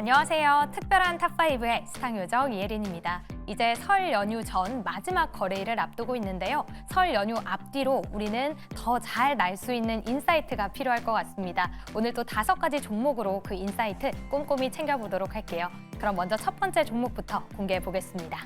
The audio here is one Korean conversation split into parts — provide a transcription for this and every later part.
안녕하세요. 특별한 탑5의 시상요정 이혜린입니다. 이제 설 연휴 전 마지막 거래일을 앞두고 있는데요. 설 연휴 앞뒤로 우리는 더 잘 날 수 있는 인사이트가 필요할 것 같습니다. 오늘 또 5가지 종목으로 그 인사이트 꼼꼼히 챙겨보도록 할게요. 그럼 먼저 첫 번째 종목부터 공개해 보겠습니다.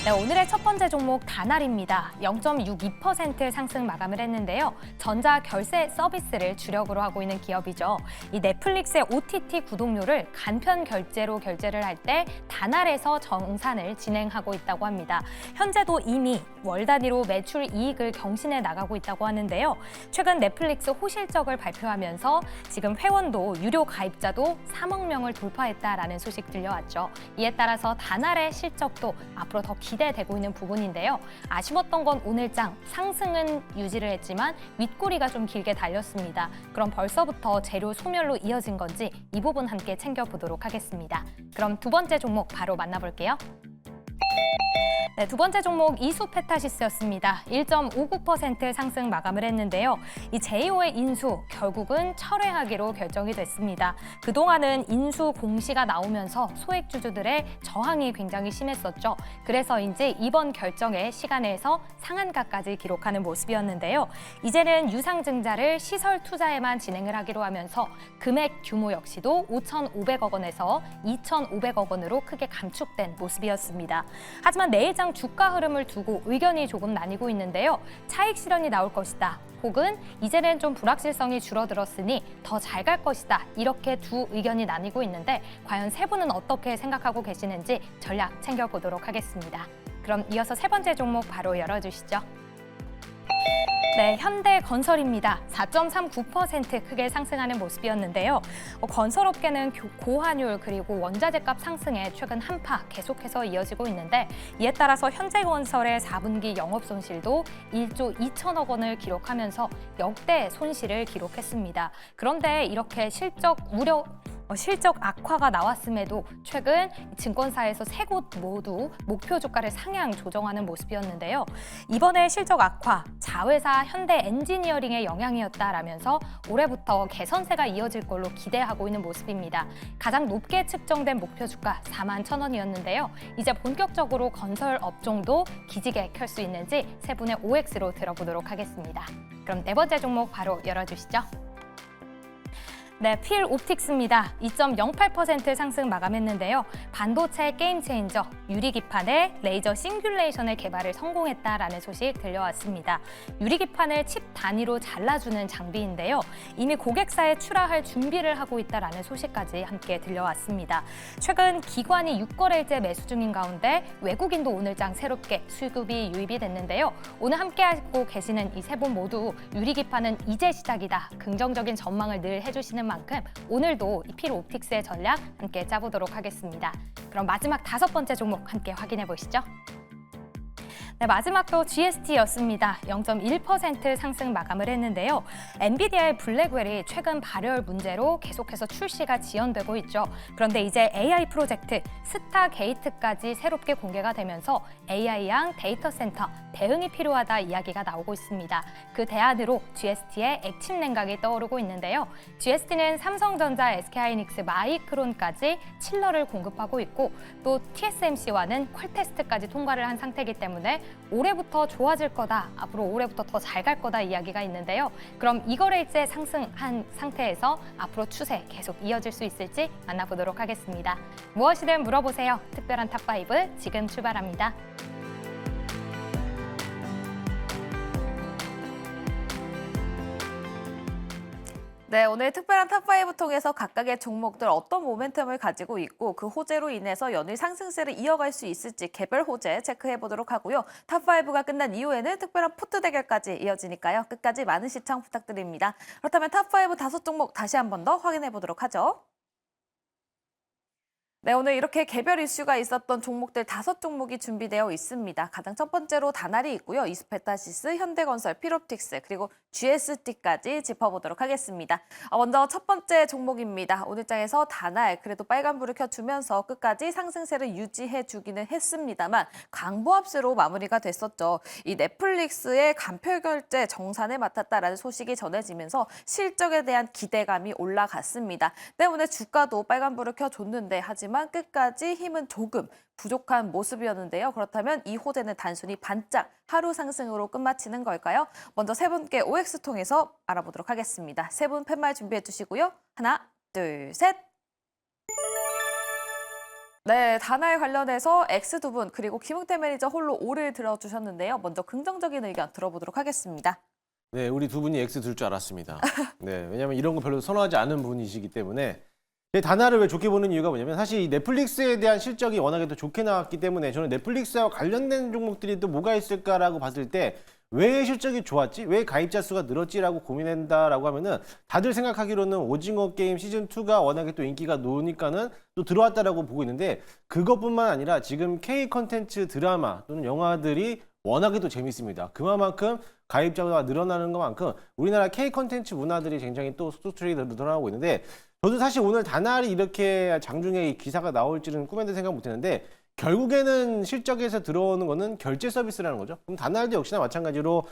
네, 오늘의 첫 번째 종목 다날입니다. 0.62% 상승 마감을 했는데요. 전자 결제 서비스를 주력으로 하고 있는 기업이죠. 이 넷플릭스의 OTT 구독료를 간편 결제로 결제를 할 때 다날에서 정산을 진행하고 있다고 합니다. 현재도 이미 월 단위로 매출 이익을 경신해 나가고 있다고 하는데요. 최근 넷플릭스 호실적을 발표하면서 지금 회원도 유료 가입자도 3억 명을 돌파했다라는 소식 들려왔죠. 이에 따라서 다날의 실적도 앞으로 더 기대되고 있는 부분인데요. 아쉬웠던 건 오늘장 상승은 유지를 했지만 윗꼬리가 좀 길게 달렸습니다. 그럼 벌써부터 재료 소멸로 이어진 건지 이 부분 함께 챙겨보도록 하겠습니다. 그럼 두 번째 종목 바로 만나볼게요. 네, 두 번째 종목 이수페타시스였습니다. 1.59% 상승 마감을 했는데요. 이 제이오의 인수 결국은 철회하기로 결정이 됐습니다. 그동안은 인수 공시가 나오면서 소액주주들의 저항이 굉장히 심했었죠. 그래서인지 이번 결정에 시간에서 상한가까지 기록하는 모습이었는데요. 이제는 유상증자를 시설 투자에만 진행을 하기로 하면서 금액 규모 역시도 5,500억 원에서 2,500억 원으로 크게 감축된 모습이었습니다. 하지만 내일장 주가 흐름을 두고 의견이 조금 나뉘고 있는데요. 차익 실현이 나올 것이다. 혹은 이제는 좀 불확실성이 줄어들었으니 더 잘 갈 것이다. 이렇게 두 의견이 나뉘고 있는데 과연 세 분은 어떻게 생각하고 계시는지 전략 챙겨보도록 하겠습니다. 그럼 이어서 세 번째 종목 바로 열어주시죠. 네, 현대건설입니다. 4.39% 크게 상승하는 모습이었는데요. 건설업계는 고환율 그리고 원자재값 상승에 최근 한파 계속해서 이어지고 있는데 이에 따라서 현대건설의 4분기 영업손실도 1조 2천억 원을 기록하면서 역대 손실을 기록했습니다. 그런데 이렇게 실적 악화가 나왔음에도 최근 증권사에서 세 곳 모두 목표 주가를 상향 조정하는 모습이었는데요. 이번에 실적 악화, 자회사 현대엔지니어링의 영향이었다라면서 올해부터 개선세가 이어질 걸로 기대하고 있는 모습입니다. 가장 높게 측정된 목표 주가 41,000원이었는데요. 이제 본격적으로 건설 업종도 기지개 켤 수 있는지 세 분의 OX로 들어보도록 하겠습니다. 그럼 네 번째 종목 바로 열어주시죠. 네, 필옵틱스입니다. 2.08% 상승 마감했는데요. 반도체 게임 체인저, 유리기판의 레이저 싱귤레이션의 개발을 성공했다라는 소식 들려왔습니다. 유리기판을 칩 단위로 잘라주는 장비인데요. 이미 고객사에 출하할 준비를 하고 있다라는 소식까지 함께 들려왔습니다. 최근 기관이 6거래일째 매수 중인 가운데 외국인도 오늘장 새롭게 수급이 유입이 됐는데요. 오늘 함께하고 계시는 이 세 분 모두 유리기판은 이제 시작이다. 긍정적인 전망을 늘 해주시는 만큼 오늘도 이 필옵틱스의 전략 함께 짜보도록 하겠습니다. 그럼 마지막 5번째 종목 함께 확인해 보시죠. 네, 마지막도 GST였습니다. 0.1% 상승 마감을 했는데요. 엔비디아의 블랙웰이 최근 발열 문제로 계속해서 출시가 지연되고 있죠. 그런데 이제 AI 프로젝트 스타게이트까지 새롭게 공개가 되면서 AI양 데이터 센터 대응이 필요하다 이야기가 나오고 있습니다. 그 대안으로 GST의 액침 냉각이 떠오르고 있는데요. GST는 삼성전자, SK하이닉스, 마이크론까지 칠러를 공급하고 있고 또 TSMC와는 퀄테스트까지 통과를 한 상태이기 때문에 올해부터 좋아질 거다, 앞으로 올해부터 더 잘 갈 거다 이야기가 있는데요. 그럼 이거래일째 상승한 상태에서 앞으로 추세 계속 이어질 수 있을지 만나보도록 하겠습니다. 무엇이든 물어보세요. 특별한 탑5 지금 출발합니다. 네, 오늘 특별한 탑5 통해서 각각의 종목들 어떤 모멘텀을 가지고 있고 그 호재로 인해서 연일 상승세를 이어갈 수 있을지 개별 호재 체크해 보도록 하고요. 탑5가 끝난 이후에는 특별한 포트 대결까지 이어지니까요. 끝까지 많은 시청 부탁드립니다. 그렇다면 탑5 5종목 다시 한 번 더 확인해 보도록 하죠. 네, 오늘 이렇게 개별 이슈가 있었던 종목들 5종목이 준비되어 있습니다. 가장 첫 번째로 다날이 있고요. 이수페타시스, 현대건설, 필옵틱스, 그리고 GST까지 짚어보도록 하겠습니다. 먼저 첫 번째 종목입니다. 오늘 장에서 다날 그래도 빨간불을 켜주면서 끝까지 상승세를 유지해주기는 했습니다만 강보합세로 마무리가 됐었죠. 이 넷플릭스의 간편결제 정산을 맡았다라는 소식이 전해지면서 실적에 대한 기대감이 올라갔습니다. 때문에 주가도 빨간불을 켜줬는데 하지만 끝까지 힘은 조금 부족한 모습이었는데요. 그렇다면 이 호재는 단순히 반짝 하루 상승으로 끝마치는 걸까요? 먼저 세 분께 OX 통해서 알아보도록 하겠습니다. 세 분 팻말 준비해 주시고요. 하나, 둘, 셋. 네, 다날 관련해서 X 두 분 그리고 김웅태 매니저 홀로 O를 들어주셨는데요. 먼저 긍정적인 의견 들어보도록 하겠습니다. 네, 우리 두 분이 X 들 줄 알았습니다. 네, 왜냐하면 이런 거 별로 선호하지 않은 분이시기 때문에 다나를 왜 좋게 보는 이유가 뭐냐면 사실 이 넷플릭스에 대한 실적이 워낙에 또 좋게 나왔기 때문에 저는 넷플릭스와 관련된 종목들이 또 뭐가 있을까라고 봤을 때 왜 실적이 좋았지? 왜 가입자 수가 늘었지라고 고민한다라고 하면은 다들 생각하기로는 오징어 게임 시즌2가 워낙에 또 인기가 높으니까는 또 들어왔다라고 보고 있는데 그것뿐만 아니라 지금 K 컨텐츠 드라마 또는 영화들이 워낙에 또 재밌습니다. 그만큼 가입자가 늘어나는 것만큼 우리나라 K 컨텐츠 문화들이 굉장히 또 속도트랙이 늘어나고 있는데 저도 사실 오늘 다날이 이렇게 장중에 이 기사가 나올지는 꿈에도 생각 못했는데 결국에는 실적에서 들어오는 거는 결제 서비스라는 거죠. 그럼 다날도 역시나 마찬가지로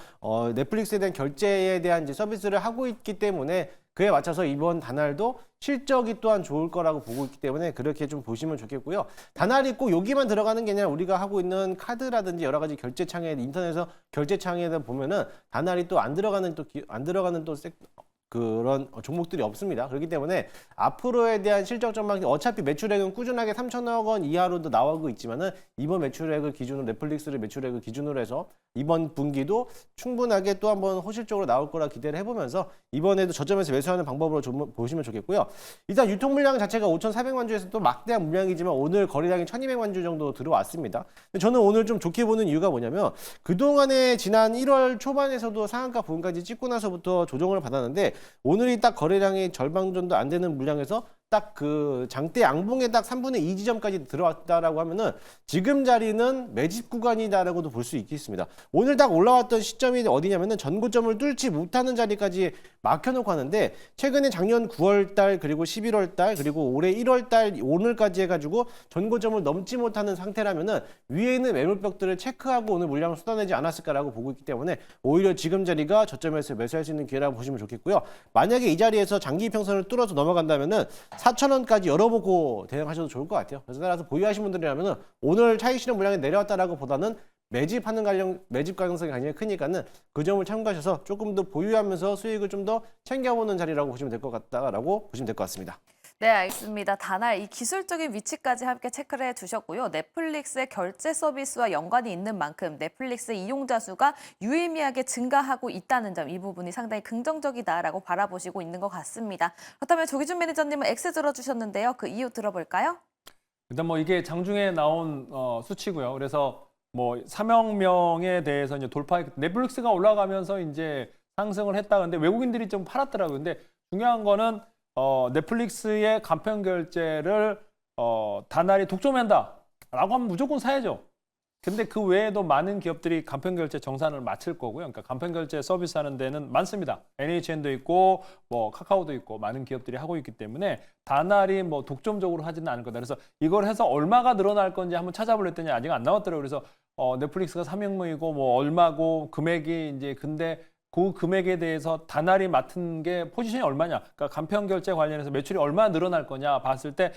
넷플릭스에 대한 결제에 대한 이제 서비스를 하고 있기 때문에 그에 맞춰서 이번 다날도 실적이 또한 좋을 거라고 보고 있기 때문에 그렇게 좀 보시면 좋겠고요. 다날이 꼭 여기만 들어가는 게 아니라 우리가 하고 있는 카드라든지 여러 가지 결제 창에 인터넷에서 결제 창에 보면은 다날이 또 안 들어가는 그런 종목들이 없습니다. 그렇기 때문에 앞으로에 대한 실적 전망 어차피 매출액은 꾸준하게 3천억 원 이하로도 나오고 있지만은 이번 매출액을 기준으로 넷플릭스를 매출액을 기준으로 해서 이번 분기도 충분하게 또 한번 호실적으로 나올 거라 기대를 해보면서 이번에도 저점에서 매수하는 방법으로 좀 보시면 좋겠고요. 일단 유통 물량 자체가 5,400만 주에서 또 막대한 물량이지만 오늘 거래량이 1,200만 주 정도 들어왔습니다. 근데 저는 오늘 좀 좋게 보는 이유가 뭐냐면 그동안에 지난 1월 초반에서도 상한가 부분까지 찍고 나서부터 조정을 받았는데 오늘이 딱 거래량이 절반 정도 안 되는 물량에서 딱 그 장대 양봉에 딱 3분의 2 지점까지 들어왔다라고 하면은 지금 자리는 매집 구간이다라고도 볼 수 있겠습니다. 오늘 딱 올라왔던 시점이 어디냐면은 전고점을 뚫지 못하는 자리까지 막혀놓고 하는데 최근에 작년 9월달 그리고 11월달 그리고 올해 1월달 오늘까지 해가지고 전고점을 넘지 못하는 상태라면은 위에 있는 매물벽들을 체크하고 오늘 물량을 쏟아내지 않았을까라고 보고 있기 때문에 오히려 지금 자리가 저점에서 매수할 수 있는 기회라고 보시면 좋겠고요. 만약에 이 자리에서 장기 평선을 뚫어서 넘어간다면은 4,000원까지 열어보고 대응하셔도 좋을 것 같아요. 그래서 따라서 보유하신 분들이라면 오늘 차익 실현 물량이 내려왔다라고 보다는 매집 가능성이 굉장히 크니까는 그 점을 참고하셔서 조금 더 보유하면서 수익을 좀 더 챙겨보는 자리라고 보시면 될 것 같다라고 보시면 될 것 같습니다. 네, 알겠습니다. 다날 이 기술적인 위치까지 함께 체크를 해주셨고요. 넷플릭스의 결제 서비스와 연관이 있는 만큼 넷플릭스 이용자 수가 유의미하게 증가하고 있다는 점, 이 부분이 상당히 긍정적이다라고 바라보시고 있는 것 같습니다. 그렇다면 조기준 매니저님은 X 들어주셨는데요. 그 이유 들어볼까요? 일단 뭐 이게 장중에 나온 수치고요. 그래서 뭐 3억 명에 대해서 이제 넷플릭스가 올라가면서 이제 상승을 했다. 근데 외국인들이 좀 팔았더라고요. 근데 중요한 거는 넷플릭스의 간편 결제를 다날이 독점한다라고 하면 무조건 사야죠. 근데 그 외에도 많은 기업들이 간편 결제 정산을 마칠 거고요. 그러니까 간편 결제 서비스 하는 데는 많습니다. NHN도 있고 뭐 카카오도 있고 많은 기업들이 하고 있기 때문에 다날이 뭐 독점적으로 하지는 않을 거다. 그래서 이걸 해서 얼마가 늘어날 건지 한번 찾아보려 했더니 아직 안 나왔더라고요. 그래서 넷플릭스가 300명이고 뭐 얼마고 금액이 이제 근데 그 금액에 대해서 다날이 맡은 게 포지션이 얼마냐, 그러니까 간편 결제 관련해서 매출이 얼마나 늘어날 거냐 봤을 때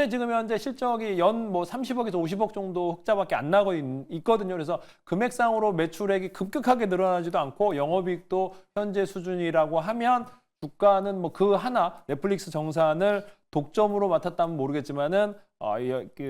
지금 현재 실적이 연 뭐 30억에서 50억 정도 흑자밖에 안 나고 있거든요. 그래서 금액상으로 매출액이 급격하게 늘어나지도 않고 영업이익도 현재 수준이라고 하면 주가는 뭐 그 하나 넷플릭스 정산을 독점으로 맡았다면 모르겠지만은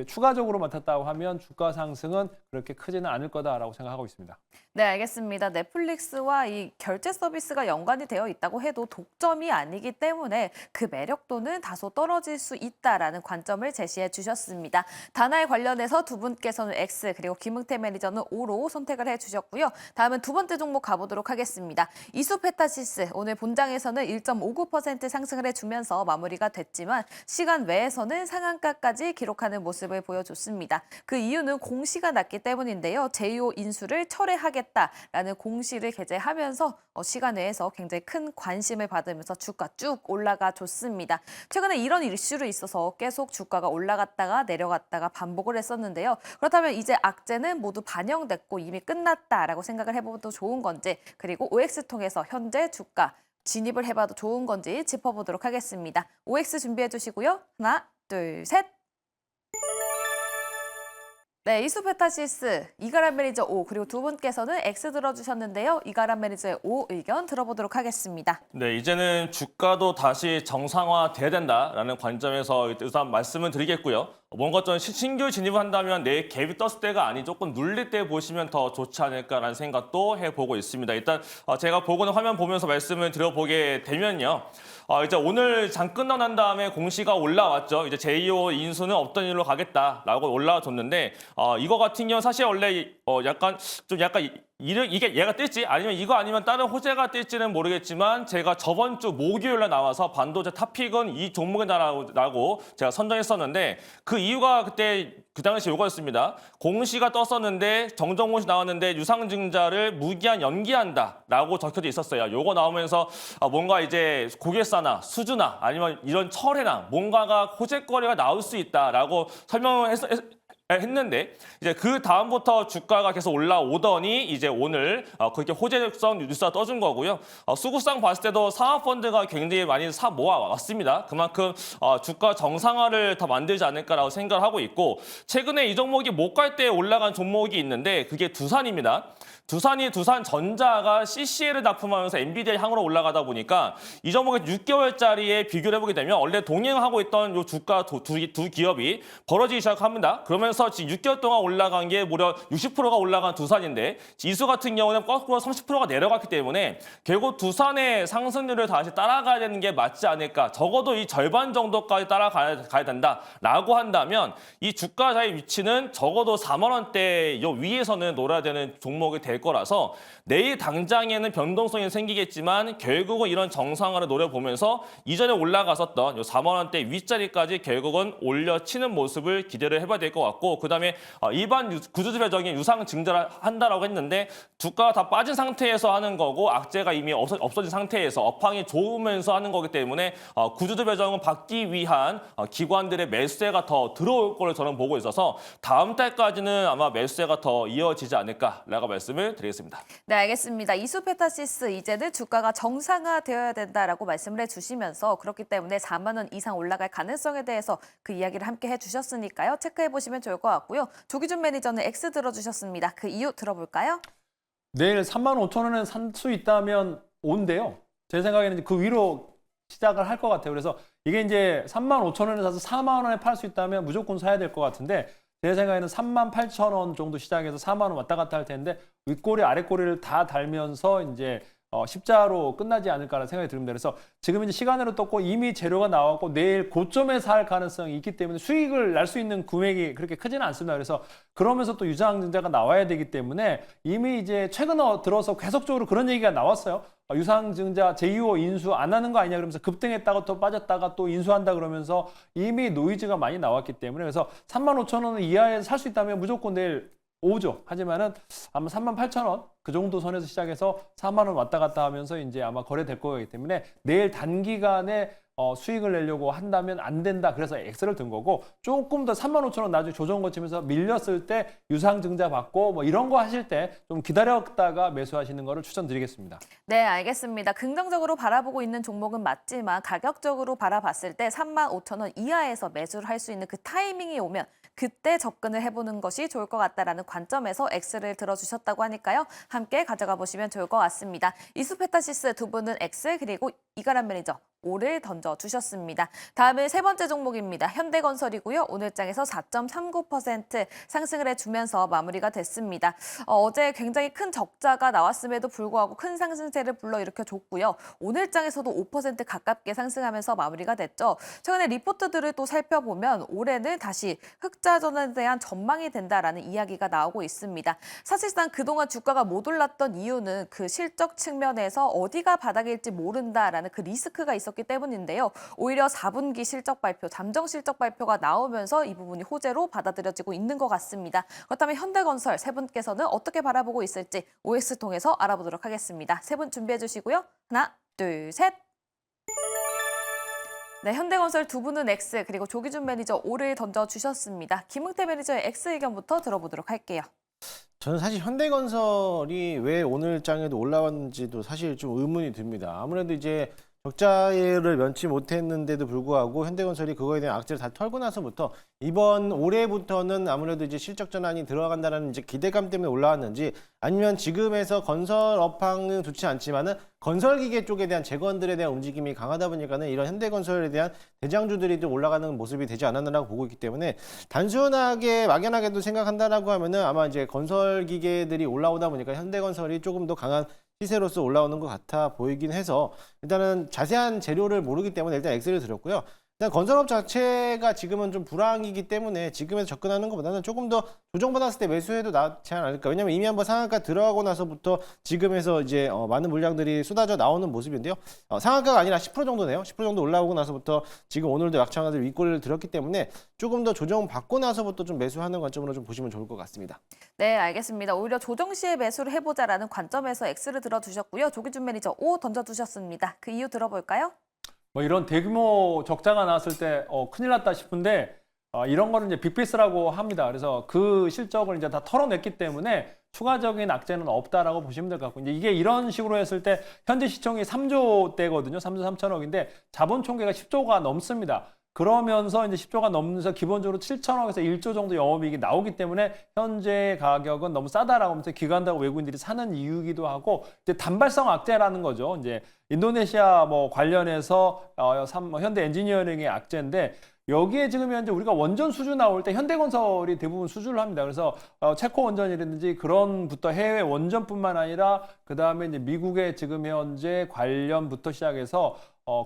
추가적으로 맡았다고 하면 주가 상승은 그렇게 크지는 않을 거다라고 생각하고 있습니다. 네, 알겠습니다. 넷플릭스와 이 결제 서비스가 연관이 되어 있다고 해도 독점이 아니기 때문에 그 매력도는 다소 떨어질 수 있다라는 관점을 제시해 주셨습니다. 다날 관련해서 두 분께서는 X 그리고 김응태 매니저는 O로 선택을 해주셨고요. 다음은 두 번째 종목 가보도록 하겠습니다. 이수페타시스 오늘 본장에서는 1.59% 상승을 해주면서 마무리가 됐지만 시간 외에서는 상한가까지 기록하는 모습을 보여줬습니다. 그 이유는 공시가 났기 때문인데요. 제2호 인수를 철회하겠다라는 공시를 게재하면서 시간 내에서 굉장히 큰 관심을 받으면서 주가 쭉 올라가 줬습니다. 최근에 이런 이슈로 있어서 계속 주가가 올라갔다가 내려갔다가 반복을 했었는데요. 그렇다면 이제 악재는 모두 반영됐고 이미 끝났다라고 생각을 해봐도 좋은 건지, 그리고 OX 통해서 현재 주가 진입을 해봐도 좋은 건지 짚어보도록 하겠습니다. OX 준비해 주시고요. 하나, 둘, 셋. 네, 이수페타시스, 이가람 매니저 O, 그리고 두 분께서는 X 들어주셨는데요. 이가람 매니저의 O 의견 들어보도록 하겠습니다. 네, 이제는 주가도 다시 정상화돼야 된다라는 관점에서 우선 말씀을 드리겠고요. 뭔가 좀 신규 진입을 한다면 내 갭이 떴을 때가 아닌 조금 눌릴 때 보시면 더 좋지 않을까라는 생각도 해보고 있습니다. 일단 제가 보고는 화면 보면서 말씀을 드려보게 되면요. 이제 오늘 장 끝나고 난 다음에 공시가 올라왔죠. 이제 제2호 인수는 없던 일로 가겠다라고 올라와줬는데 이거 같은 경우 사실 원래 약간 이게 얘가 뜰지 아니면 이거 아니면 다른 호재가 뜰지는 모르겠지만 제가 저번 주 목요일에 나와서 반도체 탑픽은 이 종목에 나라고 제가 선정했었는데 그 이유가 그때 그 당시 이거였습니다. 공시가 떴었는데 정정 공시 나왔는데 유상증자를 무기한 연기한다라고 적혀져 있었어요. 요거 나오면서 뭔가 이제 고객사나 수주나 아니면 이런 철회나 뭔가가 호재거리가 나올 수 있다라고 설명을 했는데 이제 그 다음부터 주가가 계속 올라오더니 이제 오늘 그렇게 호재성 뉴스가 떠준 거고요. 수급상 봤을 때도 상하펀드가 굉장히 많이 모아왔습니다. 그만큼 주가 정상화를 더 만들지 않을까라고 생각을 하고 있고, 최근에 이 종목이 못 갈 때 올라간 종목이 있는데 그게 두산입니다. 두산전자가 CCL을 납품하면서 엔비디아 향으로 올라가다 보니까 이 종목의 6개월짜리에 비교를 해보게 되면 원래 동행하고 있던 요 주가 두 기업이 벌어지기 시작합니다. 그러면서 지금 6개월 동안 올라간 게 무려 60%가 올라간 두산인데 지수 같은 경우는 거꾸로 30%가 내려갔기 때문에 결국 두산의 상승률을 다시 따라가야 되는 게 맞지 않을까. 적어도 이 절반 정도까지 따라가야 된다라고 한다면 이 주가자의 위치는 적어도 4만 원대 요 위에서는 놀아야 되는 종목이 될 거라서 내일 당장에는 변동성이 생기겠지만 결국은 이런 정상화를 노려보면서 이전에 올라갔었던 요 4만 원대 윗자리까지 결국은 올려치는 모습을 기대를 해봐야 될 것 같고, 그다음에 일반 구조조별적인 유상 증자를 한다라고 했는데 주가가 다 빠진 상태에서 하는 거고 악재가 이미 없어진 상태에서 업황이 좋으면서 하는 거기 때문에 구조조별적은 받기 위한 기관들의 매수세가 더 들어올 걸로 저는 보고 있어서 다음 달까지는 아마 매수세가 더 이어지지 않을까라고 말씀을 드리겠습니다. 네, 알겠습니다. 이수페타시스, 이제는 주가가 정상화되어야 된다라고 말씀을 해주시면서 그렇기 때문에 4만 원 이상 올라갈 가능성에 대해서 그 이야기를 함께 해주셨으니까요. 체크해보시면 좋을 것 같고요. 조기준 매니저는 X 들어주셨습니다. 그 이유 들어볼까요? 내일 35,000원에 산 수 있다면 온대요. 제 생각에는 그 위로 시작을 할 것 같아요. 그래서 이게 이제 35,000원에 사서 4만 원에 팔 수 있다면 무조건 사야 될 것 같은데 제 생각에는 38,000원 정도 시장에서 4만 원 왔다 갔다 할 텐데 윗꼬리 아랫꼬리를 다 달면서 이제 십자로 끝나지 않을까라는 생각이 듭니다. 그래서 지금 이제 시간으로 떴고 이미 재료가 나왔고 내일 고점에서 할 가능성이 있기 때문에 수익을 날 수 있는 금액이 그렇게 크지는 않습니다. 그래서 그러면서 또 유상증자가 나와야 되기 때문에 이미 이제 최근 들어서 계속적으로 그런 얘기가 나왔어요. 유상증자 제2호 인수 안 하는 거 아니냐 그러면서 급등했다가 또 빠졌다가 또 인수한다 그러면서 이미 노이즈가 많이 나왔기 때문에 그래서 35,000원 이하에 살 수 있다면 무조건 내일 오죠. 하지만은 아마 38,000원 그 정도 선에서 시작해서 4만 원 왔다 갔다 하면서 이제 아마 거래될 거기 때문에 내일 단기간에 수익을 내려고 한다면 안 된다. 그래서 X를 든 거고 조금 더 35,000원 나중에 조정 거치면서 밀렸을 때 유상증자 받고 뭐 이런 거 하실 때 좀 기다렸다가 매수하시는 거를 추천드리겠습니다. 네, 알겠습니다. 긍정적으로 바라보고 있는 종목은 맞지만 가격적으로 바라봤을 때 35,000원 이하에서 매수를 할 수 있는 그 타이밍이 오면 그때 접근을 해보는 것이 좋을 것 같다라는 관점에서 X를 들어주셨다고 하니까요. 함께 가져가 보시면 좋을 것 같습니다. 이수페타시스 두 분은 X 그리고 이가람 매니저 O를 던져주셨습니다. 다음은 세 번째 종목입니다. 현대건설이고요. 오늘 장에서 4.39% 상승을 해주면서 마무리가 됐습니다. 어제 굉장히 큰 적자가 나왔음에도 불구하고 큰 상승세를 불러일으켜줬고요. 오늘 장에서도 5% 가깝게 상승하면서 마무리가 됐죠. 최근에 리포트들을 또 살펴보면 올해는 다시 흑자전환에 대한 전망이 된다라는 이야기가 나오고 있습니다. 사실상 그동안 주가가 못 올랐던 이유는 그 실적 측면에서 어디가 바닥일지 모른다라는 있다라는 그 리스크가 있었기 때문인데요. 오히려 4분기 실적 발표, 잠정 실적 발표가 나오면서 이 부분이 호재로 받아들여지고 있는 것 같습니다. 그렇다면 현대건설 세 분께서는 어떻게 바라보고 있을지 OX 통해서 알아보도록 하겠습니다. 세 분 준비해 주시고요. 하나, 둘, 셋. 네, 현대건설 두 분은 X, 그리고 조기준 매니저 O를 던져주셨습니다. 김흥태 매니저의 X 의견부터 들어보도록 할게요. 저는 사실 현대건설이 왜 오늘 장에도 올라왔는지도 사실 좀 의문이 듭니다. 아무래도 이제 적자를 면치 못했는데도 불구하고 현대건설이 그거에 대한 악재를 다 털고 나서부터 이번 올해부터는 아무래도 이제 실적 전환이 들어간다는 이제 기대감 때문에 올라왔는지, 아니면 지금에서 건설 업황은 좋지 않지만은 건설기계 쪽에 대한 재건들에 대한 움직임이 강하다 보니까는 이런 현대건설에 대한 대장주들이 좀 올라가는 모습이 되지 않았나라고 보고 있기 때문에, 단순하게 막연하게도 생각한다라고 하면은 아마 이제 건설기계들이 올라오다 보니까 현대건설이 조금 더 강한 시세로서 올라오는 것 같아 보이긴 해서, 일단은 자세한 재료를 모르기 때문에 일단 X를 드렸고요. 일단 건설업 자체가 지금은 좀 불황이기 때문에 지금에서 접근하는 것보다는 조금 더 조정받았을 때 매수해도 낫지 않을까. 왜냐면 이미 한번 상한가 들어가고 나서부터 지금에서 이제 많은 물량들이 쏟아져 나오는 모습인데요. 상한가가 아니라 10% 정도네요. 10% 정도 올라오고 나서부터 지금 오늘도 약창가들 윗골을 들었기 때문에 조금 더 조정받고 나서부터 좀 매수하는 관점으로 좀 보시면 좋을 것 같습니다. 네, 알겠습니다. 오히려 조정 시에 매수를 해보자라는 관점에서 X를 들어주셨고요. 조기준 매니저 O 던져주셨습니다. 그 이유 들어볼까요? 뭐 이런 대규모 적자가 나왔을 때 큰일 났다 싶은데 이런 거는 이제 빅피스라고 합니다. 그래서 그 실적을 이제 다 털어냈기 때문에 추가적인 악재는 없다라고 보시면 될 것 같고, 이제 이게 이런 식으로 했을 때 현재 시총이 3조대거든요. 3조 3천억인데 자본 총계가 10조가 넘습니다. 그러면서 이제 10조가 넘면서 기본적으로 7천억에서 1조 정도 영업이익이 나오기 때문에 현재 가격은 너무 싸다라고 하면서 기관하고 외국인들이 사는 이유이기도 하고, 이제 단발성 악재라는 거죠. 이제 인도네시아 뭐 관련해서 현대 엔지니어링의 악재인데, 여기에 지금 현재 우리가 원전 수주 나올 때 현대건설이 대부분 수주를 합니다. 그래서 체코 원전이라든지 그런부터 해외 원전뿐만 아니라 그 다음에 이제 미국의 지금 현재 관련부터 시작해서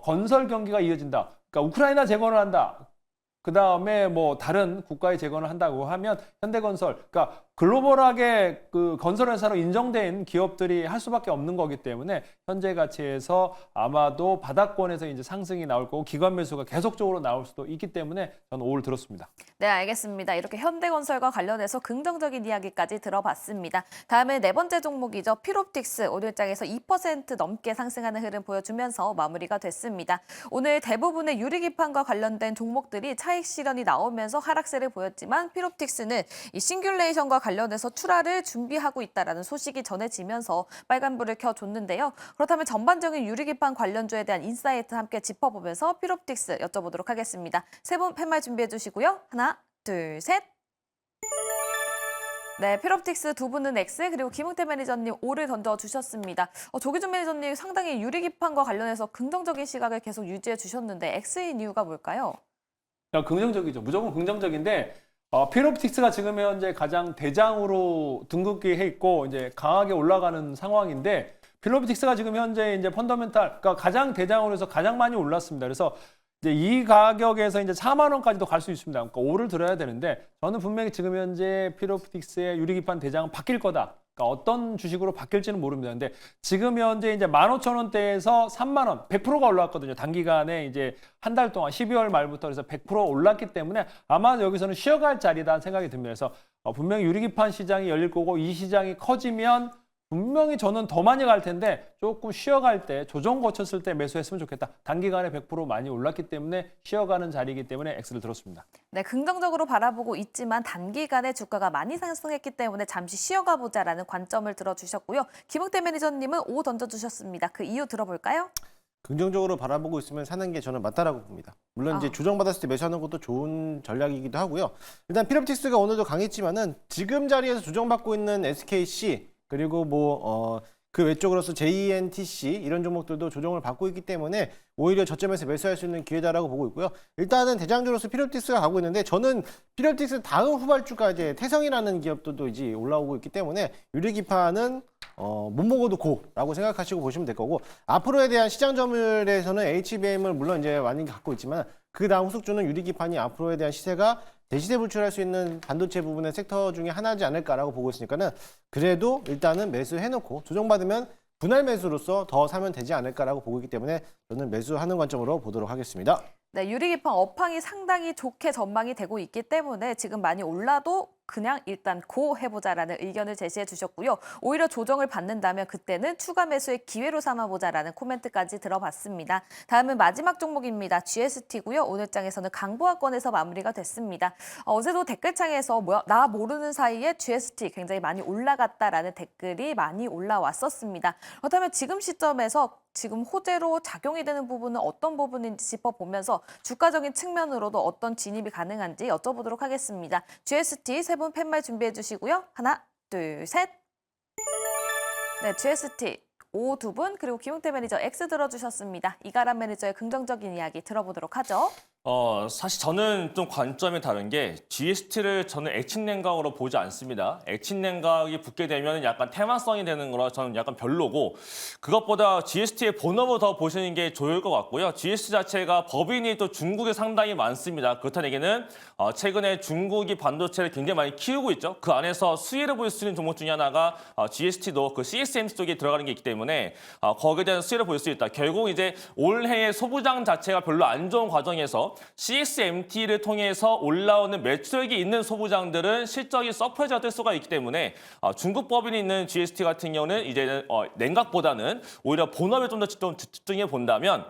건설 경기가 이어진다. 그러니까 우크라이나 재건을 한다. 그 다음에 뭐 다른 국가의 재건을 한다고 하면 현대건설, 그러니까 글로벌하게 그 건설회사로 인정된 기업들이 할 수밖에 없는 거기 때문에 현재 가치에서 아마도 바닥권에서 이제 상승이 나올 거고 기관 매수가 계속적으로 나올 수도 있기 때문에 저는 5를 들었습니다. 네, 알겠습니다. 이렇게 현대건설과 관련해서 긍정적인 이야기까지 들어봤습니다. 다음에 네 번째 종목이죠. 필옵틱스 오늘장에서 2% 넘게 상승하는 흐름 보여주면서 마무리가 됐습니다. 오늘 대부분의 유리기판과 관련된 종목들이 차익 실현이 나오면서 하락세를 보였지만 필옵틱스는 이 싱귤레이션과 관련해서 출하를 준비하고 있다라는 소식이 전해지면서 빨간불을 켜줬는데요. 그렇다면 전반적인 유리기판 관련주에 대한 인사이트 함께 짚어보면서 필옵틱스 여쭤보도록 하겠습니다. 세 분 팻말 준비해 주시고요. 하나, 둘, 셋. 네, 필옵틱스 두 분은 X, 그리고 김흥태 매니저님 O를 던져주셨습니다. 조기준 매니저님 상당히 유리기판과 관련해서 긍정적인 시각을 계속 유지해 주셨는데 X인 이유가 뭘까요? 긍정적이죠. 무조건 긍정적인데 필옵틱스가 지금 현재 가장 대장으로 등극해 있고 이제 강하게 올라가는 상황인데, 필옵틱스가 지금 현재 이제 펀더멘탈, 그러니까 가장 대장으로 해서 가장 많이 올랐습니다. 그래서 이제 이 가격에서 이제 4만 원까지도 갈 수 있습니다. 그러니까 5를 들어야 되는데, 저는 분명히 지금 현재 필옵틱스의 유리기판 대장은 바뀔 거다. 그러니까 어떤 주식으로 바뀔지는 모릅니다. 근데 지금 현재 이제 15,000원대에서 3만 원, 100%가 올랐거든요. 단기간에 이제 한 달 동안 12월 말부터 그래서 100% 올랐기 때문에 아마 여기서는 쉬어갈 자리다 생각이 듭니다. 그래서 분명히 유리기판 시장이 열릴 거고, 이 시장이 커지면 분명히 저는 더 많이 갈 텐데 조금 쉬어갈 때, 조정 거쳤을 때 매수했으면 좋겠다. 단기간에 100% 많이 올랐기 때문에 쉬어가는 자리이기 때문에 X를 들었습니다. 네, 긍정적으로 바라보고 있지만 단기간에 주가가 많이 상승했기 때문에 잠시 쉬어가 보자라는 관점을 들어주셨고요. 김흥태 매니저님은 O 던져주셨습니다. 그 이유 들어볼까요? 긍정적으로 바라보고 있으면 사는 게 저는 맞다라고 봅니다. 물론 이제 조정받았을 때 매수하는 것도 좋은 전략이기도 하고요. 일단 필옵틱스가 오늘도 강했지만은 지금 자리에서 조정받고 있는 SKC, 그리고 그 외쪽으로서 JNTC 이런 종목들도 조정을 받고 있기 때문에 오히려 저점에서 매수할 수 있는 기회다라고 보고 있고요. 일단은 대장주로서 필옵틱스가 가고 있는데, 저는 필옵틱스 다음 후발주가 이제 태성이라는 기업도 이제 올라오고 있기 때문에 유리기판은 못 먹어도 고라고 생각하시고 보시면 될 거고, 앞으로에 대한 시장 점유율에서는 HBM을 물론 이제 많이 갖고 있지만 그 다음 후속주는 유리기판이 앞으로에 대한 시세가 대시세 불출할 수 있는 반도체 부분의 섹터 중에 하나지 않을까라고 보고 있으니까는 그래도 일단은 매수해놓고 조정받으면 분할 매수로서 더 사면 되지 않을까라고 보고 있기 때문에 저는 매수하는 관점으로 보도록 하겠습니다. 네, 유리기판 업황이 상당히 좋게 전망이 되고 있기 때문에 지금 많이 올라도 그냥 일단 고 해보자라는 의견을 제시해 주셨고요. 오히려 조정을 받는다면 그때는 추가 매수의 기회로 삼아보자라는 코멘트까지 들어봤습니다. 다음은 마지막 종목입니다. GST고요. 오늘 장에서는 강보합권에서 마무리가 됐습니다. 어제도 댓글창에서 뭐야 나 모르는 사이에 GST 굉장히 많이 올라갔다라는 댓글이 많이 올라왔었습니다. 그렇다면 지금 시점에서 지금 호재로 작용이 되는 부분은 어떤 부분인지 짚어보면서 주가적인 측면으로도 어떤 진입이 가능한지 여쭤보도록 하겠습니다. GST 세 분 팻말 준비해 주시고요. 하나, 둘, 셋. 네, GST O 두 분 그리고 김용태 매니저 X 들어주셨습니다. 이가람 매니저의 긍정적인 이야기 들어보도록 하죠. 사실 저는 좀 관점이 다른 게 GST를 저는 액침 냉각으로 보지 않습니다. 액침 냉각이 붙게 되면 약간 테마성이 되는 거라 저는 약간 별로고 그것보다 GST의 본업을 더 보시는 게 좋을 것 같고요. GST 자체가 법인이 또 중국에 상당히 많습니다. 그렇다는 얘기는 최근에 중국이 반도체를 굉장히 많이 키우고 있죠. 그 안에서 수혜를 볼 수 있는 종목 중에 하나가 GST도 그 CSMC 쪽에 들어가는 게 있기 때문에 거기에 대한 수혜를 볼 수 있다. 결국 이제 올해의 소부장 자체가 별로 안 좋은 과정에서 CSMT를 통해서 올라오는 매출액이 있는 소부장들은 실적이 서프라이즈가 될 수가 있기 때문에 중국 법인이 있는 GST 같은 경우는 이제는 냉각보다는 오히려 본업에 좀 더 집중해 본다면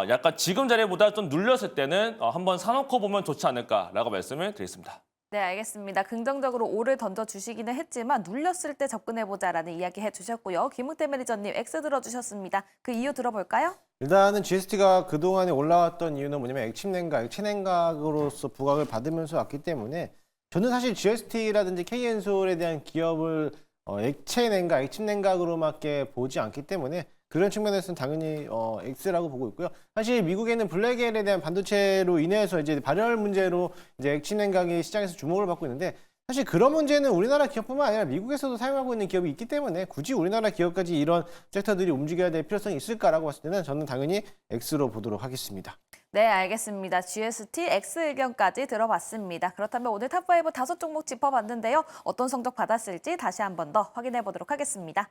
약간 지금 자리보다 좀 눌렸을 때는 한번 사놓고 보면 좋지 않을까라고 말씀을 드리겠습니다. 네, 알겠습니다. 긍정적으로 O를 던져주시기는 했지만 눌렸을 때 접근해보자라는 이야기 해주셨고요. 김웅태 매니저님 X 들어주셨습니다. 그 이유 들어볼까요? 일단은 GST가 그동안에 올라왔던 이유는 뭐냐면 액침 냉각, 액체 냉각으로서 부각을 받으면서 왔기 때문에 저는 사실 GST라든지 K엔솔에 대한 기업을 액체 냉각, 액침 냉각으로밖에 보지 않기 때문에 그런 측면에서는 당연히 X라고 보고 있고요. 사실 미국에는 블랙엘에 대한 반도체로 인해서 이제 발열 문제로 이제 액침 냉각이 시장에서 주목을 받고 있는데 사실 그런 문제는 우리나라 기업뿐만 아니라 미국에서도 사용하고 있는 기업이 있기 때문에 굳이 우리나라 기업까지 이런 섹터들이 움직여야 될 필요성이 있을까라고 봤을 때는 저는 당연히 X로 보도록 하겠습니다. 네, 알겠습니다. GST X 의견까지 들어봤습니다. 그렇다면 오늘 탑5 다섯 종목 짚어봤는데요. 어떤 성적 받았을지 다시 한 번 더 확인해 보도록 하겠습니다.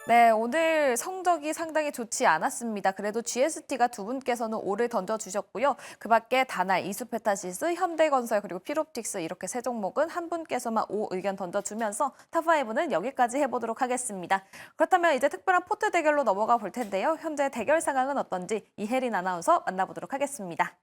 네, 오늘 성적이 상당히 좋지 않았습니다. 그래도 GST가 두 분께서는 O를 던져주셨고요. 그 밖에 다날, 이수페타시스, 현대건설, 그리고 피롭틱스 이렇게 세 종목은 한 분께서만 O 의견 던져주면서 탑5는 여기까지 해보도록 하겠습니다. 그렇다면 이제 특별한 포트 대결로 넘어가 볼 텐데요. 현재 대결 상황은 어떤지 이혜린 아나운서 만나보도록 하겠습니다.